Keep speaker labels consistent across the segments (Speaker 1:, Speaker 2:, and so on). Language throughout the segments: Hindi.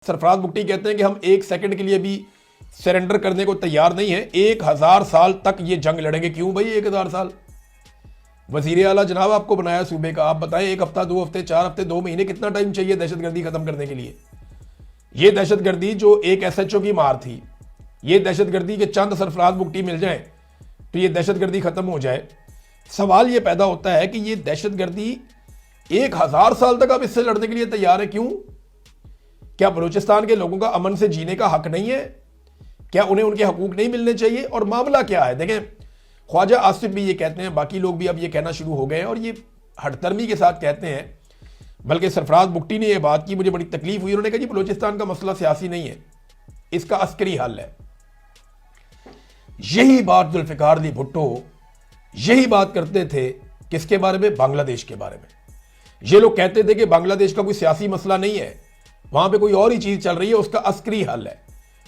Speaker 1: सरफराज बुट्टी कहते हैं कि हम 1 सेकंड के लिए भी सरेंडर करने को तैयार नहीं है, 1000 साल तक ये जंग लड़ेंगे। क्यों भाई 1000 साल? वजीर आला जनाब आपको बनाया सूबे का, आप बताएं 1 हफ्ता, 2 हफ्ते, 4 हफ्ते, 2 महीने, कितना टाइम चाहिए दहशतगर्दी खत्म करने के लिए? ये दहशतगर्दी जो एक SHO की मार थी, ये दहशतगर्दी के चंद सरफराज बुट्टी मिल जाए तो ये दहशतगर्दी खत्म हो जाए। सवाल ये पैदा होता है कि ये दहशतगर्दी 1000 साल तक आप इससे लड़ने के लिए तैयार है, क्यों? क्या बलूचिस्तान के लोगों का अमन से जीने का हक नहीं है? क्या उन्हें उनके हकूक नहीं मिलने चाहिए? और मामला क्या है? देखें, ख्वाजा आसिफ भी ये कहते हैं, बाकी लोग भी अब ये कहना शुरू हो गए हैं और ये हड़तरमी के साथ कहते हैं। बल्कि सरफराज बुट्टी ने यह बात की, मुझे बड़ी तकलीफ हुई। उन्होंने कहा जी बलूचिस्तान का मसला सियासी नहीं है, इसका अस्करी हल है। यही बात जुल्फिकार अली भुट्टो यही बात करते थे किसके बारे में? बांग्लादेश के बारे में। ये लोग कहते थे कि बांग्लादेश का कोई सियासी मसला नहीं है, वहां पे कोई और ही चीज चल रही है, उसका अस्करी हल है,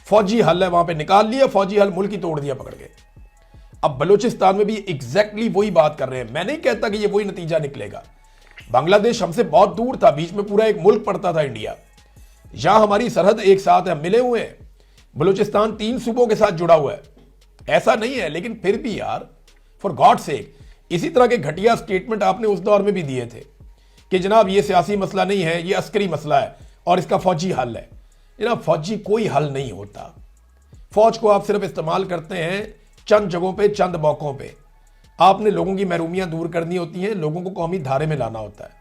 Speaker 1: फौजी हल है, वहां पे निकाल लिया फौजी हल, मुल्क ही तोड़ दिया पकड़ के। अब बलूचिस्तान में भी एग्जैक्टली वही बात कर रहे हैं। मैं नहीं कहता कि ये वही नतीजा निकलेगा। बांग्लादेश हमसे बहुत दूर था, बीच में पूरा एक मुल्क पड़ता था इंडिया, यहां हमारी सरहद एक साथ है, मिले हुए हैं। बलूचिस्तान 3 सूबों के साथ जुड़ा हुआ है, ऐसा नहीं है। लेकिन फिर भी यार, फॉर गॉड सेक, इसी तरह के घटिया स्टेटमेंट आपने उस दौर में भी दिए थे कि जनाब ये सियासी मसला नहीं है, ये अस्करी मसला है और इसका फौजी हल है। जनाब फौजी कोई हल नहीं होता। फौज को आप सिर्फ इस्तेमाल करते हैं चंद जगहों पे, चंद मौकों पे। आपने लोगों की महरूमियां दूर करनी होती हैं, लोगों को कौमी धारे में लाना होता है,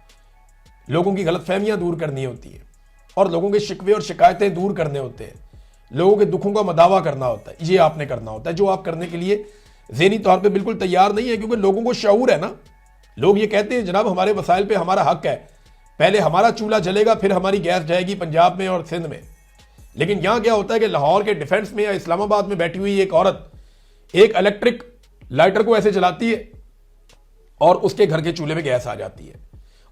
Speaker 1: लोगों की गलतफहमियां दूर करनी होती है और लोगों के शिकवे और शिकायतें दूर करने होते हैं, लोगों के दुखों का मदावा करना होता है। ये आपने करना होता है, जो आप करने के लिए ज़हनी तौर पे बिल्कुल तैयार नहीं है, क्योंकि लोगों को शऊर है ना। लोग ये कहते हैं जनाब हमारे वसाइल पे हमारा हक है, पहले हमारा चूल्हा जलेगा फिर हमारी गैस जाएगी पंजाब में और सिंध में। लेकिन यहां क्या होता है कि लाहौर के डिफेंस में या इस्लामाबाद में बैठी हुई एक औरत एक इलेक्ट्रिक लाइटर को ऐसे चलाती है और उसके घर के चूल्हे में गैस आ जाती है,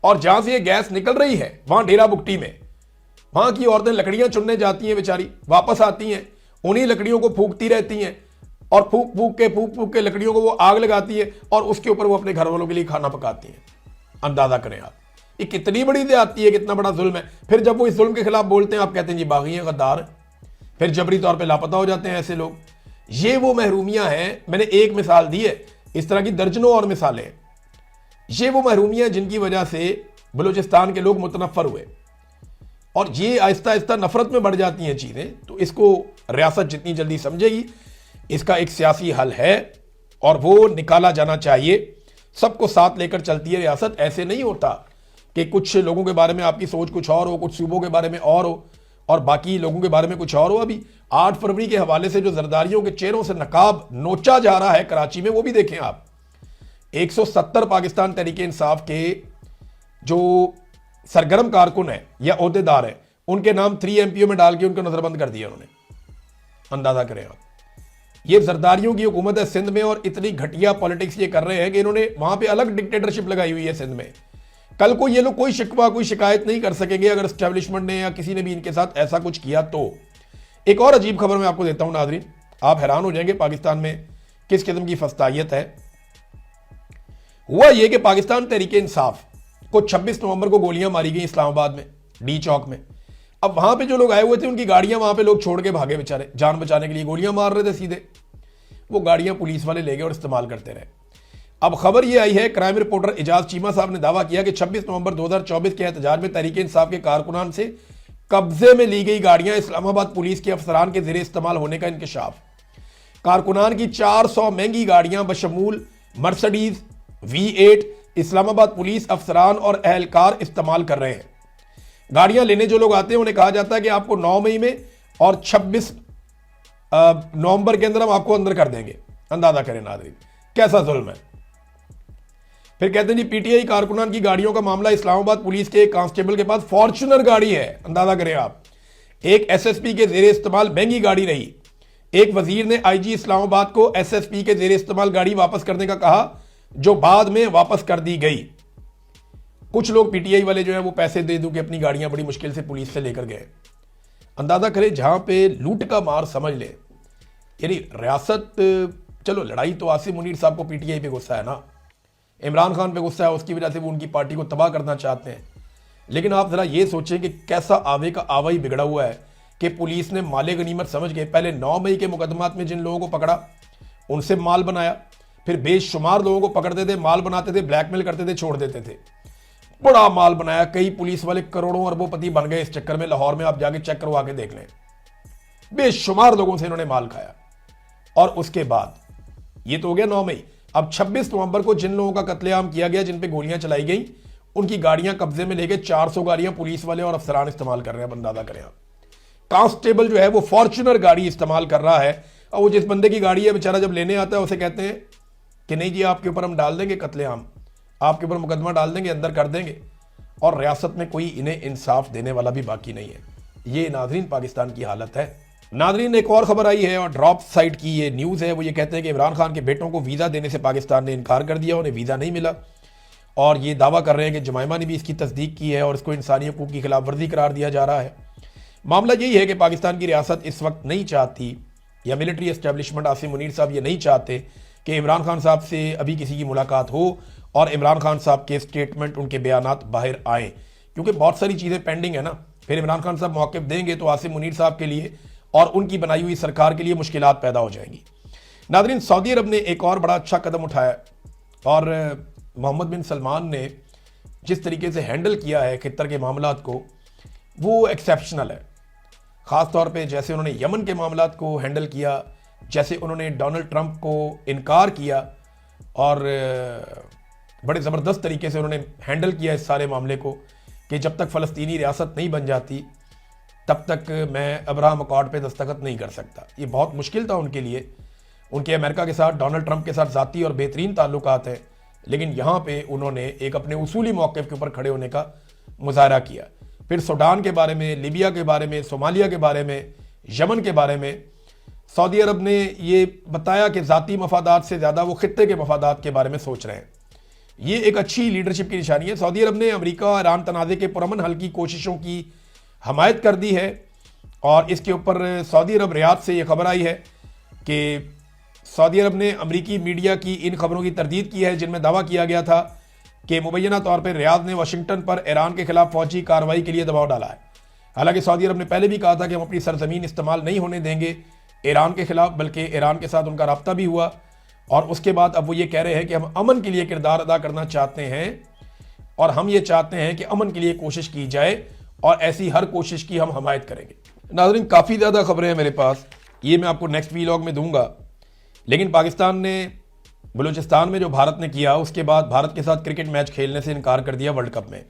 Speaker 1: और जहां से ये गैस निकल रही है वहां डेरा बुगटी में, वहां की औरतें लकड़ियां चुनने जाती हैं, बेचारी वापस आती हैं, उन्हीं लकड़ियों को फूंकती रहती हैं और फूक फूक के लकड़ियों को वो आग लगाती है और उसके ऊपर वो अपने घर वालों के लिए खाना पकाती हैं। अंदाजा करें आप, ये कितनी बड़ी ज्यादती है, कितना बड़ा जुल्म है। फिर जब वो इस जुल्म के खिलाफ बोलते हैं, आप कहते हैं जी बागी हैं, गद्दार हैं, फिर जबरी तौर पे लापता हो जाते हैं ऐसे लोग। ये वो महरूमियां हैं, मैंने एक मिसाल दी है, इस तरह की दर्जनों और मिसालें। ये वो महरूमियां जिनकी वजह से बलूचिस्तान के लोग मुतनफ़र हुए, और ये आहिस्ता आहिस्ता नफरत में बढ़ जाती हैं चीजें। तो इसको रियासत जितनी जल्दी समझेगी, इसका एक सियासी हल है और वो निकाला जाना चाहिए। सबको साथ लेकर चलती है रियासत। ऐसे नहीं होता कि कुछ लोगों के बारे में आपकी सोच कुछ और हो, कुछ सूबों के बारे में और हो और बाकी लोगों के बारे में कुछ और हो। अभी 8 फरवरी के हवाले से जो जरदारियों के चेहरों से नकाब नोचा जा रहा है कराची में, वो भी देखें आप। 170 पाकिस्तान तहरीके इंसाफ के जो सरगर्म कारकुन है या ओहदेदार है, उनके नाम 3 MPO में डाल के उनको नजरबंद कर दिया उन्होंने। अंदाजा करें आप, ये जरदारियों की हुकूमत है सिंध में और इतनी घटिया पॉलिटिक्स ये कर रहे हैं कि इन्होंने वहां पे अलग डिक्टेटरशिप लगाई हुई है सिंध में। कल को ये लोग कोई शिकवा कोई शिकायत नहीं कर सकेंगे अगर एस्टेब्लिशमेंट ने या किसी ने भी इनके साथ ऐसा कुछ किया तो। एक और अजीब खबर मैं आपको देता हूं नाजरीन, आप हैरान हो जाएंगे पाकिस्तान में किस किस्म की फस्तायत है। हुआ यह कि पाकिस्तान तहरीके इंसाफ को 26 नवंबर को गोलियां मारी गई इस्लामाबाद में, डी चौक में। अब वहां पे जो लोग आए हुए थे उनकी गाड़ियां वहां पे लोग छोड़ के भागे बेचारे, जान बचाने के लिए गोलियां मार रहे थे सीधे। वो गाड़ियां पुलिस वाले ले गए और इस्तेमाल करते रहे। अब खबर यह आई है, क्राइम रिपोर्टर एजाज चीमा साहब ने दावा किया कि 26 नवंबर 2024 के एहतजाज में तहरीके इंसाफ के कारकुनान से कब्जे में ली गई गाड़ियां इस्लामाबाद पुलिस के अफसरान के जरिए इस्तेमाल होने का इंकशाफ। कारकुनान की 400 महंगी गाड़ियां बशमूल मर्सिडीज V8 इस्लामाबाद पुलिस अफसरान और एहलकार इस्तेमाल कर रहे हैं। गाड़ियां लेने जो लोग आते हैं उन्हें कहा जाता है कि आपको 9 मई में और 26 नवंबर के अंदर हम आपको अंदर कर देंगे। अंदाजा करें नाज़रीन कैसा जुल्म है। फिर कहते हैं जी PTI कारकुनान की गाड़ियों का मामला, इस्लामाबाद पुलिस के एक कांस्टेबल के पास फॉर्च्यूनर गाड़ी है। अंदाजा करें आप, एक SSP के जेरे इस्तेमाल महंगी गाड़ी रही। एक वजीर ने IG इस्लामाबाद को SSP के जेरे इस्तेमाल गाड़ी वापस करने का कहा, जो बाद में वापस कर दी गई। कुछ लोग PTI वाले जो है वो पैसे दे दूं कि अपनी गाड़ियां बड़ी मुश्किल से पुलिस से लेकर गए। अंदाजा करें जहां पे लूट का मार समझ ले, यानी रियासत, चलो लड़ाई तो आसिम मुनीर साहब को PTI पे गुस्सा है ना, इमरान खान पे गुस्सा है, उसकी वजह से वो उनकी पार्टी को तबाह करना चाहते हैं। लेकिन आप जरा ये सोचें कि कैसा आवे का आवा ही बिगड़ा हुआ है कि पुलिस ने माले गनीमत समझ के पहले 9 मई के मुकदमात में जिन लोगों को पकड़ा उनसे माल बनाया, फिर बेशुमार लोगों को पकड़ते थे, माल बनाते थे, ब्लैकमेल करते थे, छोड़ देते थे। बड़ा माल बनाया, कई पुलिस वाले करोड़ों अरबोपति बन गए इस चक्कर में। लाहौर में आप जाके चेक करवा के देख लें, बेशुमार लोगों से इन्होंने माल खाया। और उसके बाद ये तो हो गया 9 मई। अब 26 नवंबर को जिन लोगों का कत्लेआम किया गया, जिन पे गोलियां चलाई गई, उनकी गाड़ियां कब्जे में लेके 400 गाड़ियां पुलिस वाले और अफसरान इस्तेमाल कर रहे हैं। अंदाजा करें आप, कांस्टेबल जो है वो फॉर्च्यूनर गाड़ी इस्तेमाल कर रहा है, और वो जिस बंदे की गाड़ी है बेचारा जब लेने आता है उसे कहते हैं कि नहीं जी आपके ऊपर हम डाल देंगे कत्लेआम, आपके ऊपर मुकदमा डाल देंगे, अंदर कर देंगे। और रियासत में कोई इन्हें इंसाफ देने वाला भी बाकी नहीं है। ये नाजरीन पाकिस्तान की हालत है। नाजरीन एक और खबर आई है और ड्रॉप साइट की ये न्यूज़ है। वो ये कहते हैं कि इमरान खान के बेटों को वीज़ा देने से पाकिस्तान ने इनकार कर दिया, उन्हें वीज़ा नहीं मिला। और ये दावा कर रहे हैं कि जमाइमा ने भी इसकी तस्दीक की है और इसको इंसानी हकूक़ की खिलाफ वर्जी करार दिया जा रहा है। मामला यही है कि पाकिस्तान की रियासत इस वक्त नहीं चाहती, या मिलिट्री एस्टेब्लिशमेंट आसिम मुनीर साहब ये नहीं चाहते कि इमरान खान साहब से अभी किसी की मुलाकात हो और इमरान खान साहब के स्टेटमेंट, उनके बयानात बाहर आएँ, क्योंकि बहुत सारी चीज़ें पेंडिंग है ना। फिर इमरान खान साहब मौक़िफ़ देंगे तो आसिम मुनीर साहब के लिए और उनकी बनाई हुई सरकार के लिए मुश्किलात पैदा हो जाएंगी। नाज़रीन सऊदी अरब ने एक और बड़ा अच्छा कदम उठाया और मोहम्मद बिन सलमान ने जिस तरीके से हैंडल किया है खित्तर के मामलात को, वो एक्सेप्शनल है। ख़ास तौर पे जैसे उन्होंने यमन के मामलात को हैंडल किया, जैसे उन्होंने डोनाल्ड ट्रंप को इनकार किया और बड़े ज़बरदस्त तरीके से उन्होंने हैंडल किया इस सारे मामले को कि जब तक फ़लस्तीनी रियासत नहीं बन जाती तब तक मैं अब्राहम अकॉर्ड पे दस्तखत नहीं कर सकता। ये बहुत मुश्किल था उनके लिए। उनके अमेरिका के साथ, डोनाल्ड ट्रंप के साथ ज़ाती और बेहतरीन ताल्लुकात हैं, लेकिन यहाँ पे उन्होंने एक अपने उसूली मौक़िफ़ के ऊपर खड़े होने का मुजाहरा किया। फिर सूडान के बारे में, लीबिया के बारे में, सोमालिया के बारे में, यमन के बारे में सऊदी अरब ने ये बताया कि ज़ाती मफादात से ज़्यादा वो खित्ते के मफादात के बारे में सोच रहे हैं। ये एक अच्छी लीडरशिप की निशानी है। सऊदी अरब ने अमेरिका और ईरान तनाज़े के पुरअमन हल की कोशिशों की हमायत कर दी है। और इसके ऊपर सऊदी अरब रियाद से ये खबर आई है कि सऊदी अरब ने अमरीकी मीडिया की इन खबरों की तरदीद की है जिनमें दावा किया गया था कि मुबैना तौर पर रियाद ने वाशिंगटन पर ईरान के खिलाफ फौजी कार्रवाई के लिए दबाव डाला है। हालांकि सऊदी अरब ने पहले भी कहा था कि हम अपनी सरजमीन इस्तेमाल नहीं होने देंगे ईरान के खिलाफ, बल्कि ईरान के साथ उनका रब्ता भी हुआ। और उसके बाद अब वो ये कह रहे हैं कि हम अमन के लिए किरदार अदा करना चाहते हैं और हम ये चाहते हैं कि अमन के लिए कोशिश की जाए और ऐसी हर कोशिश की हम हमायत करेंगे। नाज़रीन काफ़ी ज़्यादा खबरें हैं मेरे पास, ये मैं आपको नेक्स्ट वीलॉग में दूंगा। लेकिन पाकिस्तान ने बलूचिस्तान में जो भारत ने किया, उसके बाद भारत के साथ क्रिकेट मैच खेलने से इनकार कर दिया वर्ल्ड कप में।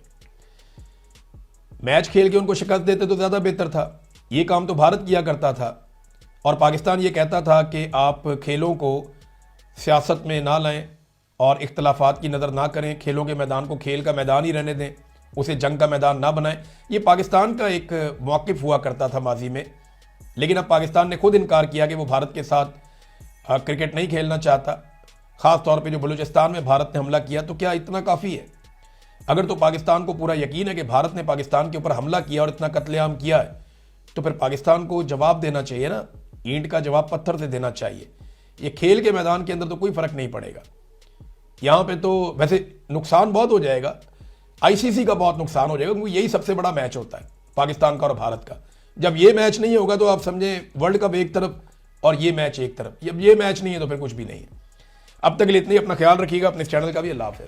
Speaker 1: मैच खेल के उनको शिकस्त देते तो ज़्यादा बेहतर था। ये काम तो भारत किया करता था और पाकिस्तान ये कहता था कि आप खेलों को सियासत में ना लाएं और इख्तलाफात की नज़र ना करें, खेलों के मैदान को खेल का मैदान ही रहने दें, उसे जंग का मैदान ना बनाएं। ये पाकिस्तान का एक मौक़िफ़ हुआ करता था माजी में। लेकिन अब पाकिस्तान ने खुद इनकार किया कि वो भारत के साथ क्रिकेट नहीं खेलना चाहता। ख़ास तौर पे जो बलूचिस्तान में भारत ने हमला किया, तो क्या इतना काफ़ी है? अगर तो पाकिस्तान को पूरा यकीन है कि भारत ने पाकिस्तान के ऊपर हमला किया और इतना कत्लेआम किया है, तो फिर पाकिस्तान को जवाब देना चाहिए ना। ईंट का जवाब पत्थर से देना चाहिए। ये खेल के मैदान के अंदर तो कोई फ़र्क नहीं पड़ेगा। यहाँ पे तो वैसे नुकसान बहुत हो जाएगा, आईसीसी का बहुत नुकसान हो जाएगा, क्योंकि यही सबसे बड़ा मैच होता है पाकिस्तान का और भारत का। जब ये मैच नहीं होगा तो आप समझें वर्ल्ड कप एक तरफ और ये मैच एक तरफ। जब ये मैच नहीं है तो फिर कुछ भी नहीं है। अब तक के लिए इतना ही। अपना ख्याल रखिएगा, अपने चैनल का भी। अल्लाह हाफ़िज़।